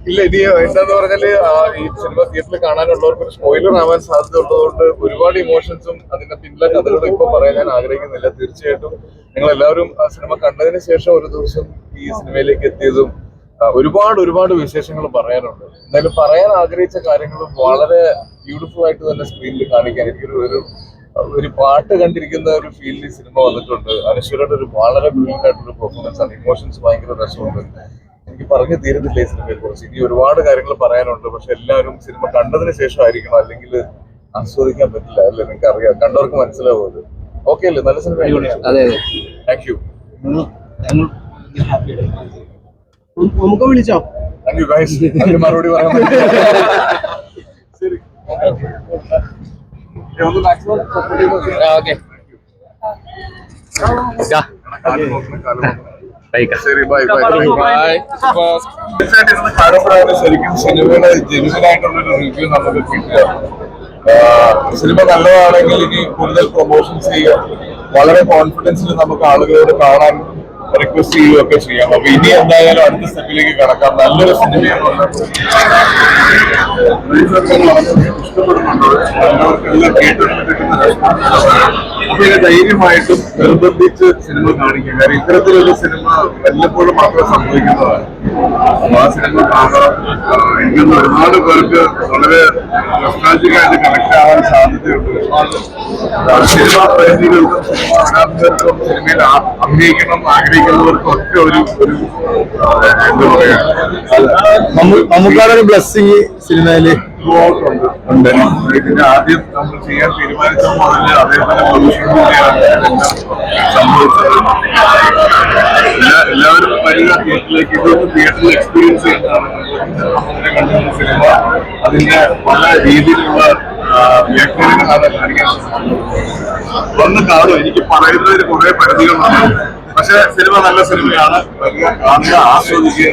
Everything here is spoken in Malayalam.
ഇല്ല, ഇനി എന്താന്ന് പറഞ്ഞാല് ഈ സിനിമ തിയേറ്ററിൽ കാണാനുള്ളവർക്ക് ഒരു സ്പോയിലർ ആവാൻ സാധ്യത ഉള്ളതുകൊണ്ട് ഒരുപാട് ഇമോഷൻസും അതിന്റെ പിന്നിലെ കഥകളും ഇപ്പൊ പറയാൻ ഞാൻ ആഗ്രഹിക്കുന്നില്ല. തീർച്ചയായിട്ടും നിങ്ങൾ എല്ലാവരും ആ സിനിമ കണ്ടതിന് ശേഷം ഒരു ദിവസം ഈ സിനിമയിലേക്ക് എത്തിയതും ഒരുപാട് ഒരുപാട് വിശേഷങ്ങൾ പറയാനുണ്ട്. എന്തായാലും പറയാൻ ആഗ്രഹിച്ച കാര്യങ്ങളും വളരെ ബ്യൂട്ടിഫുൾ ആയിട്ട് തന്നെ സ്ക്രീനിൽ കാണിക്കാൻ എനിക്കൊരു ഒരു പാട്ട് കണ്ടിരിക്കുന്ന ഒരു ഫീലിൽ സിനിമ വന്നിട്ടുണ്ട്. അനശ്വരയുടെ ഒരു വളരെ ബ്രില്യൻ്റ് ആയിട്ടുള്ള പെർഫോമൻസ് ആണ്. ഇമോഷൻസ് ഭയങ്കര രസമുണ്ട്. എനിക്ക് പറഞ്ഞു തീരുന്നില്ല ഈ സിനിമയെ കുറിച്ച്. ഇനി ഒരുപാട് കാര്യങ്ങൾ പറയാനുണ്ട്. പക്ഷെ എല്ലാവരും സിനിമ കണ്ടതിന് ശേഷം ആയിരിക്കണം, അല്ലെങ്കിൽ ആസ്വദിക്കാൻ പറ്റില്ല. അല്ലേ, നിങ്ങൾക്ക് അറിയാം, കണ്ടവർക്ക് മനസ്സിലാവുന്നത്. ഓക്കെ അല്ലേ? നല്ല സിനിമ. Thank you. നമുക്ക് വിളിച്ചോ? Thank you guys. അതിന് മറുപടി പറയാൻ പറ്റില്ല. ശരി, ഒന്ന് മാക്സിമം ശരി, ബൈ ബൈ ബൈ. ശരിക്കും സിനിമയുടെ ജെന്യുവൻ ആയിട്ടുള്ളൊരു റിവ്യൂ നമുക്ക് കിട്ടുക. സിനിമ നല്ലതാണെങ്കിൽ ഇനി കൂടുതൽ പ്രൊമോഷൻസ് ചെയ്യാം. വളരെ കോൺഫിഡൻസിൽ നമുക്ക് ആളുകളോട് കാണാൻ റിക്വസ്റ്റ് ചെയ്യുകയൊക്കെ ചെയ്യാം. അപ്പൊ ഇനി എന്തായാലും അടുത്ത സ്റ്റെപ്പിലേക്ക് കടക്കാം. നല്ലൊരു സിനിമയാണ്. ഇഷ്ടപ്പെടുന്നുണ്ടോ എല്ലാവർക്കെല്ലാം കേട്ടിട്ട് കിട്ടുന്ന അപ്പൊ ഇങ്ങനെ ധൈര്യമായിട്ടും നിർബന്ധിച്ച് സിനിമ കാണിക്കുക. കാരണം ഇത്തരത്തിലൊരു സിനിമ വല്ലപ്പോഴും മാത്രം സംഭവിക്കുന്നതാണ്. അപ്പൊ ആ സിനിമ കാണാൻ എനിക്കൊന്ന് ഒരുപാട് പേർക്ക് വളരെ നൊസ്റ്റാൾജിക്കായിട്ട് കണക്ട് ആവാൻ സാധ്യതയുണ്ട്. സിനിമ പ്രേമികൾക്കും സിനിമ ആരാധകർക്കും സിനിമയിൽ അഭിനയിക്കണം ആഗ്രഹിക്കുന്നവർക്കും ഒക്കെ ഒരു എന്താ പറയാ, നമുക്കാണൊരു ബ്ലെസ്സിങ് സിനിമയില് ഉണ്ട്. ഇതിന്റെ ആദ്യം നമ്മൾ ചെയ്യാൻ തീരുമാനിച്ചപ്പോൾ അതേപോലെ പ്രൊഡ്യൂസർ കൂടിയാണ് സംഭവിച്ചത്. എല്ലാവരും വരിക തിയേറ്ററിലേക്ക്. ഇതൊന്ന് തിയേറ്ററിൽ എക്സ്പീരിയൻസ് ചെയ്യുന്നതാണ്. സിനിമ അതിന്റെ പല രീതിയിലുള്ള വ്യാഖ്യാനങ്ങളാണ് കാണിക്കാൻ. ഒന്ന് കാണും. എനിക്ക് പറയുന്നതിന് കുറെ പരിധികളുണ്ട്. പക്ഷെ സിനിമ നല്ല സിനിമയാണ്. വരിക, കാണുക, ആസ്വദിക്കുക.